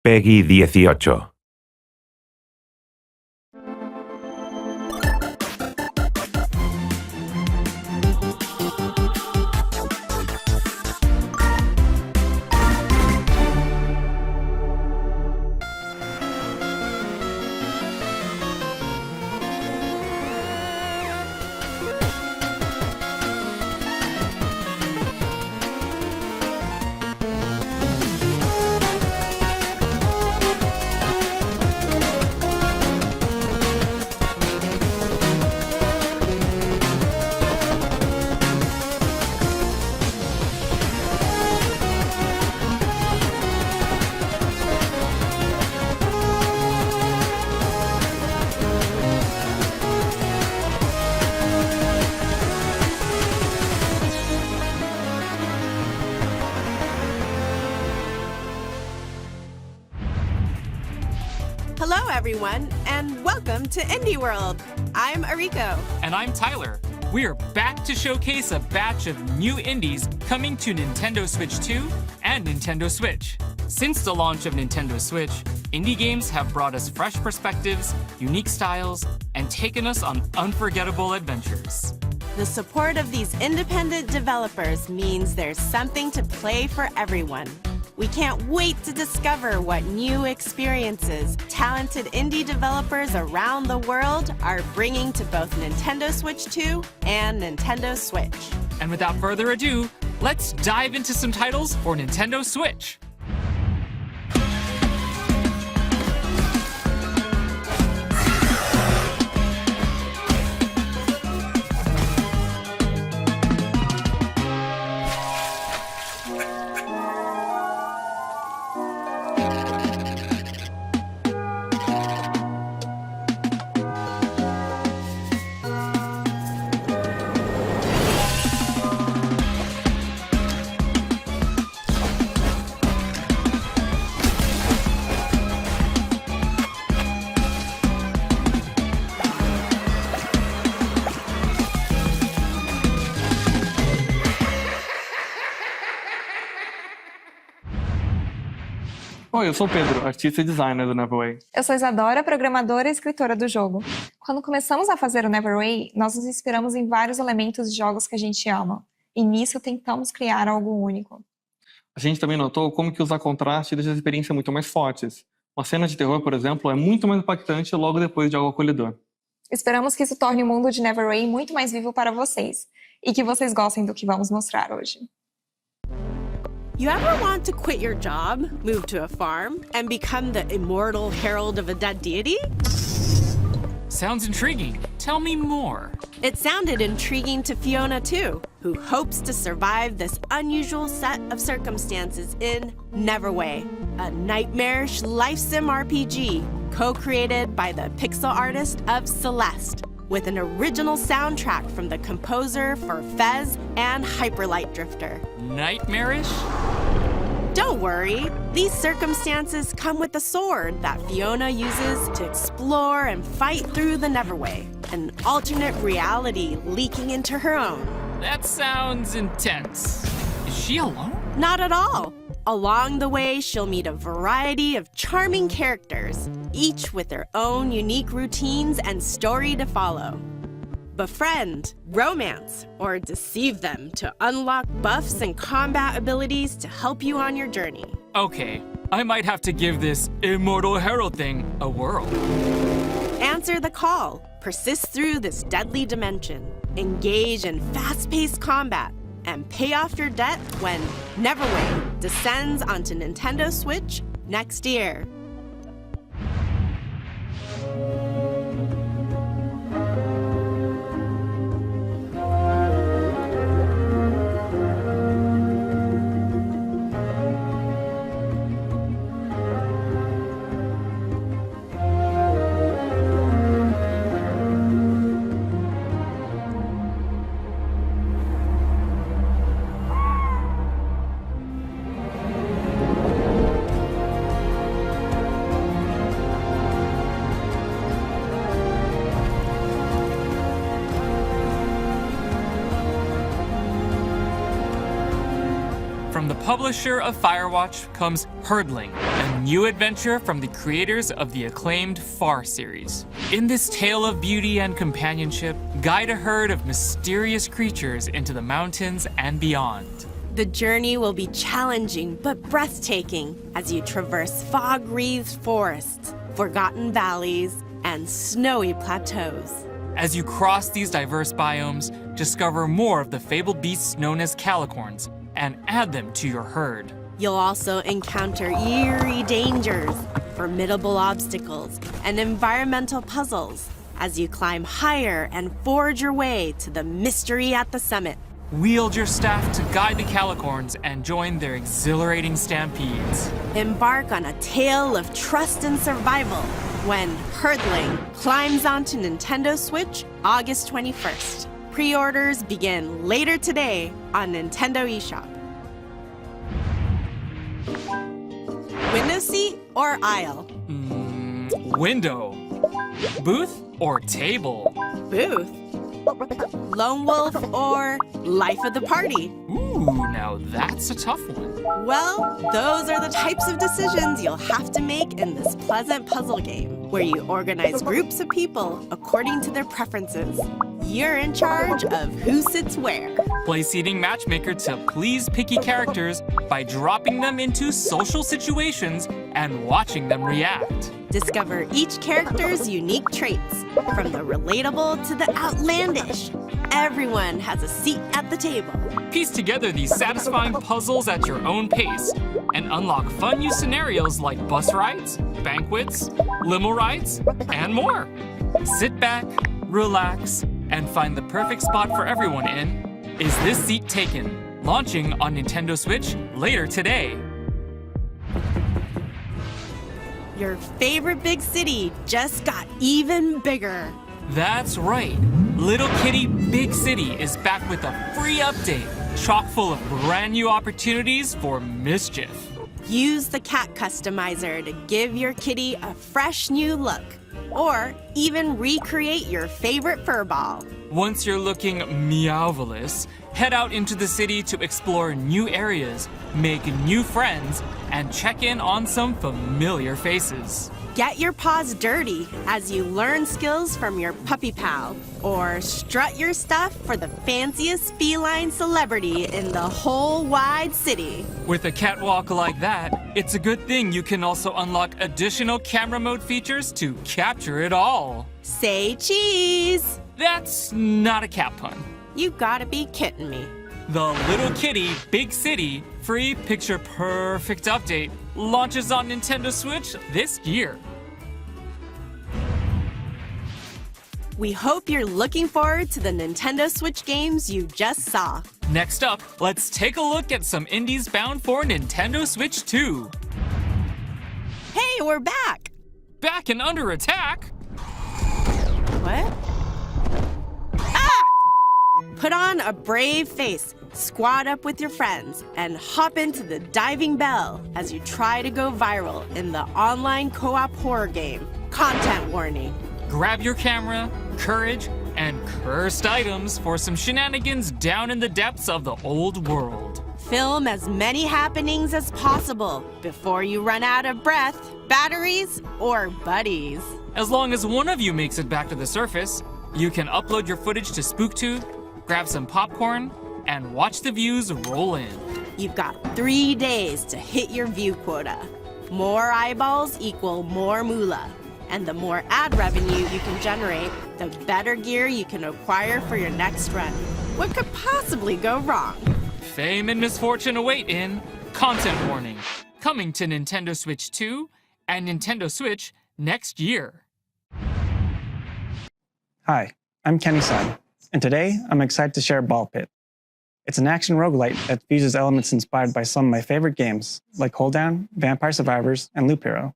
Peggy 18. Hello, everyone, and welcome to Indie World. I'm Ariko. And I'm Tyler. We are back to showcase a batch of new indies coming to Nintendo Switch 2 and Nintendo Switch. Since the launch of Nintendo Switch, indie games have brought us fresh perspectives, unique styles, and taken us on unforgettable adventures. The support of these independent developers means there's something to play for everyone. We can't wait to discover what new experiences talented indie developers around the world are bringing to both Nintendo Switch 2 and Nintendo Switch. And without further ado, let's dive into some titles for Nintendo Switch. Oi, eu sou o Pedro, artista e designer do Neverway. Eu sou Isadora, programadora e escritora do jogo. Quando começamos a fazer o Neverway, nós nos inspiramos em vários elementos de jogos que a gente ama. E nisso tentamos criar algo único. A gente também notou como que usar contraste deixa a experiência muito mais fortes. Uma cena de terror, por exemplo, é muito mais impactante logo depois de algo acolhedor. Esperamos que isso torne o mundo de Neverway muito mais vivo para vocês. E que vocês gostem do que vamos mostrar hoje. You ever want to quit your job, move to a farm, and become the immortal herald of a dead deity? Sounds intriguing. Tell me more. It sounded intriguing to Fiona too, who hopes to survive this unusual set of circumstances in Neverway, a nightmarish life sim RPG co-created by the pixel artist of Celeste, with an original soundtrack from the composer for Fez and Hyperlight Drifter. Nightmarish? Don't worry, these circumstances come with a sword that Fiona uses to explore and fight through the Neverway, an alternate reality leaking into her own. That sounds intense. Is she alone? Not at all. Along the way, she'll meet a variety of charming characters, each with their own unique routines and story to follow. Befriend, romance, or deceive them to unlock buffs and combat abilities to help you on your journey. Okay, I might have to give this immortal herald thing a whirl. Answer the call, persist through this deadly dimension, engage in fast-paced combat, and pay off your debt when Neverway descends onto Nintendo Switch next year. the publisher of Firewatch comes Herdling, a new adventure from the creators of the acclaimed Far series. In this tale of beauty and companionship, guide a herd of mysterious creatures into the mountains and beyond. The journey will be challenging but breathtaking as you traverse fog-wreathed forests, forgotten valleys, and snowy plateaus. As you cross these diverse biomes, discover more of the fabled beasts known as calicorns and add them to your herd. You'll also encounter eerie dangers, formidable obstacles, and environmental puzzles as you climb higher and forge your way to the mystery at the summit. Wield your staff to guide the calicorns and join their exhilarating stampedes. Embark on a tale of trust and survival when Herdling climbs onto Nintendo Switch August 21st. Pre-orders begin later today on Nintendo eShop. Window seat or aisle? Window. Booth or table? Booth. Lone wolf or life of the party? Ooh, now that's a tough one. Well, those are the types of decisions you'll have to make in this pleasant puzzle game, where you organize groups of people according to their preferences. You're in charge of who sits where. Play seating matchmaker to please picky characters by dropping them into social situations and watching them react. Discover each character's unique traits, from the relatable to the outlandish. Everyone has a seat at the table. Piece together these satisfying puzzles at your own pace and unlock fun new scenarios like bus rides, banquets, limo rides, and more. Sit back, relax, and find the perfect spot for everyone in Is This Seat Taken? Launching on Nintendo Switch later today. Your favorite big city just got even bigger. That's right. Little Kitty Big City is back with a free update, chock full of brand new opportunities for mischief. Use the cat customizer to give your kitty a fresh new look, or even recreate your favorite fur ball. Once you're looking meowvelous, head out into the city to explore new areas, make new friends, and check in on some familiar faces. Get your paws dirty as you learn skills from your puppy pal, or strut your stuff for the fanciest feline celebrity in the whole wide city. With a catwalk like that, it's a good thing you can also unlock additional camera mode features to capture it all. Say cheese! That's not a cat pun. You gotta be kidding me. The Little Kitty Big City free picture perfect update launches on Nintendo Switch this year. We hope you're looking forward to the Nintendo Switch games you just saw. Next up, let's take a look at some indies bound for Nintendo Switch 2. Hey, we're back! Back and under attack? What? Ah! Put on a brave face, squad up with your friends, and hop into the Diving Bell as you try to go viral in the online co-op horror game. Content warning. Grab your camera, courage, and cursed items for some shenanigans down in the depths of the old world. Film as many happenings as possible before you run out of breath, batteries, or buddies. As long as one of you makes it back to the surface, you can upload your footage to SpookTube, grab some popcorn, and watch the views roll in. You've got 3 days to hit your view quota. More eyeballs equal more moolah. And the more ad revenue you can generate, the better gear you can acquire for your next run. What could possibly go wrong? Fame and misfortune await in Content Warning, coming to Nintendo Switch 2 and Nintendo Switch next year. Hi, I'm Kenny Sun, and today I'm excited to share Ball Pit. It's an action roguelite that fuses elements inspired by some of my favorite games, like Hold Down, Vampire Survivors, and Loop Hero.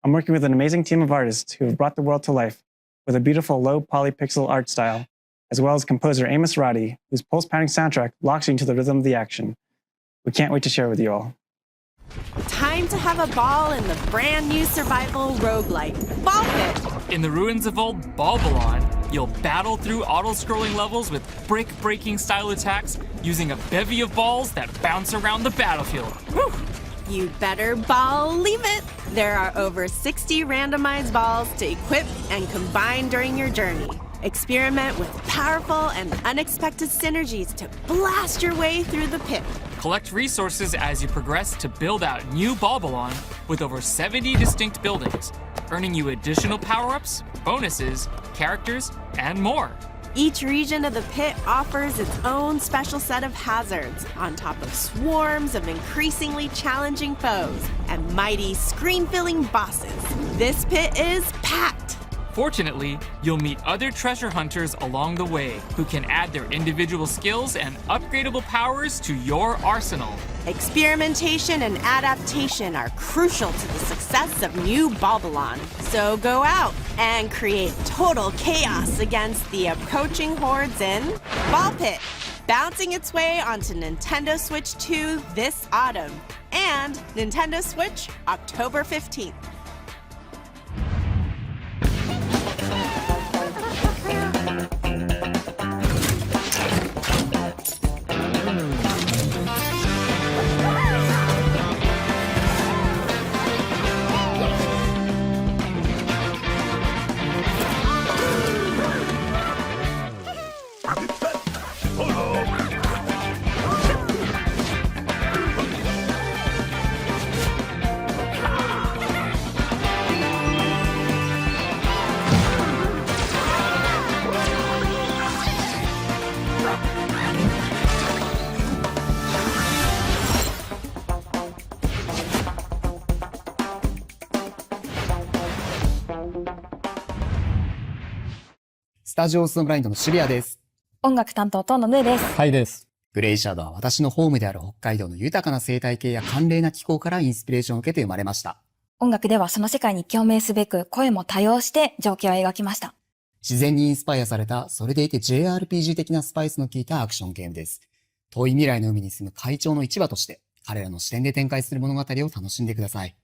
I'm working with an amazing team of artists who have brought the world to life with a beautiful low polypixel art style, as well as composer Amos Roddy, whose pulse-pounding soundtrack locks you into the rhythm of the action. We can't wait to share with you all. Time to have a ball in the brand new survival roguelite, Ball Pit. In the ruins of old Balbalon, you'll battle through auto-scrolling levels with brick-breaking style attacks using a bevy of balls that bounce around the battlefield. Whew. You better believe it! There are over 60 randomized balls to equip and combine during your journey. Experiment with powerful and unexpected synergies to blast your way through the pit. Collect resources as you progress to build out new Balbalon with over 70 distinct buildings, earning you additional power-ups, bonuses, characters, and more. Each region of the pit offers its own special set of hazards, on top of swarms of increasingly challenging foes and mighty screen-filling bosses. This pit is packed! Fortunately, you'll meet other treasure hunters along the way who can add their individual skills and upgradable powers to your arsenal. Experimentation and adaptation are crucial to the success of new Balbalon. So go out and create total chaos against the approaching hordes in Ball Pit, bouncing its way onto Nintendo Switch 2 this autumn, and Nintendo Switch October 15th.スタジオオースンブラインドのシビアです。音楽担当のヌーです。はいです。グレイシャドは私のホームである北海道の豊かな生態系や寒冷な気候からインスピレーションを受けて生まれました。音楽ではその世界に共鳴すべく声も多用して情景を描きました。自然にインスパイアされた、それでいて JRPG 的なスパイスの効いたアクションゲームです。遠い未来の海に住む怪鳥の市場として、彼らの視点で展開する物語を楽しんでください。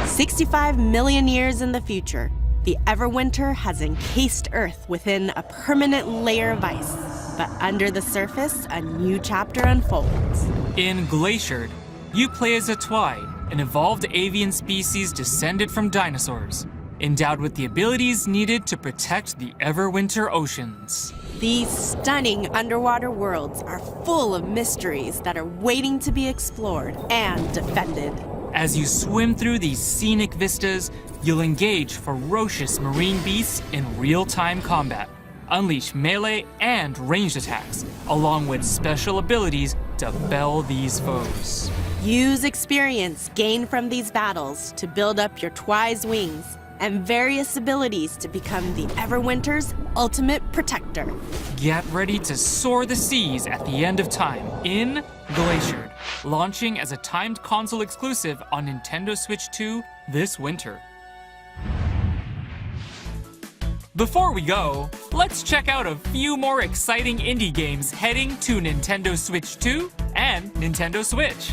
65 million years in the future, the Everwinter has encased Earth within a permanent layer of ice. But under the surface, a new chapter unfolds. In Glaciered, you play as a Twi, an evolved avian species descended from dinosaurs, endowed with the abilities needed to protect the Everwinter oceans. These stunning underwater worlds are full of mysteries that are waiting to be explored and defended. As you swim through these scenic vistas, you'll engage ferocious marine beasts in real-time combat, unleash melee and ranged attacks, along with special abilities to fell these foes. Use experience gained from these battles to build up your Twi's wings and various abilities to become the Everwinter's ultimate protector. Get ready to soar the seas at the end of time in Glaciered, launching as a timed console exclusive on Nintendo Switch 2 this winter. Before we go, let's check out a few more exciting indie games heading to Nintendo Switch 2 and Nintendo Switch.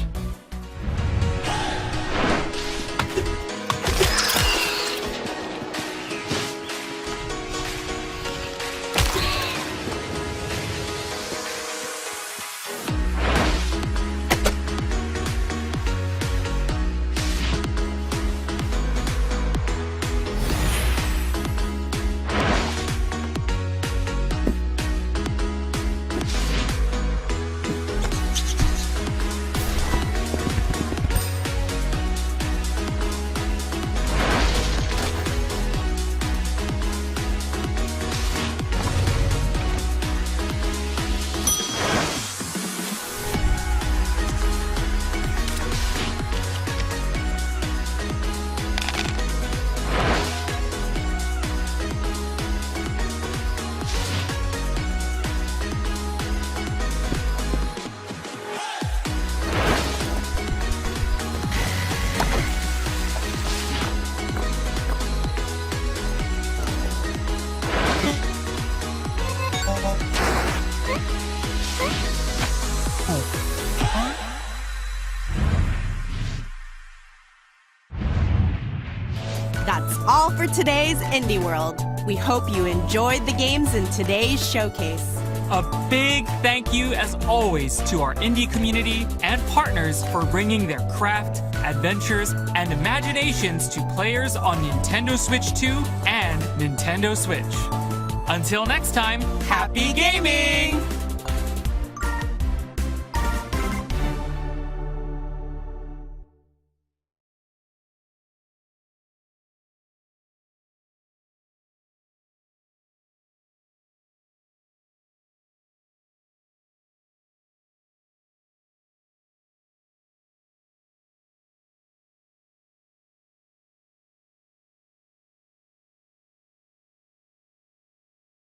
all for today's Indie World. We hope you enjoyed the games in today's showcase. A big thank you, as always, to our indie community and partners for bringing their craft, adventures, and imaginations to players on Nintendo Switch 2 and Nintendo Switch. Until next time, happy gaming!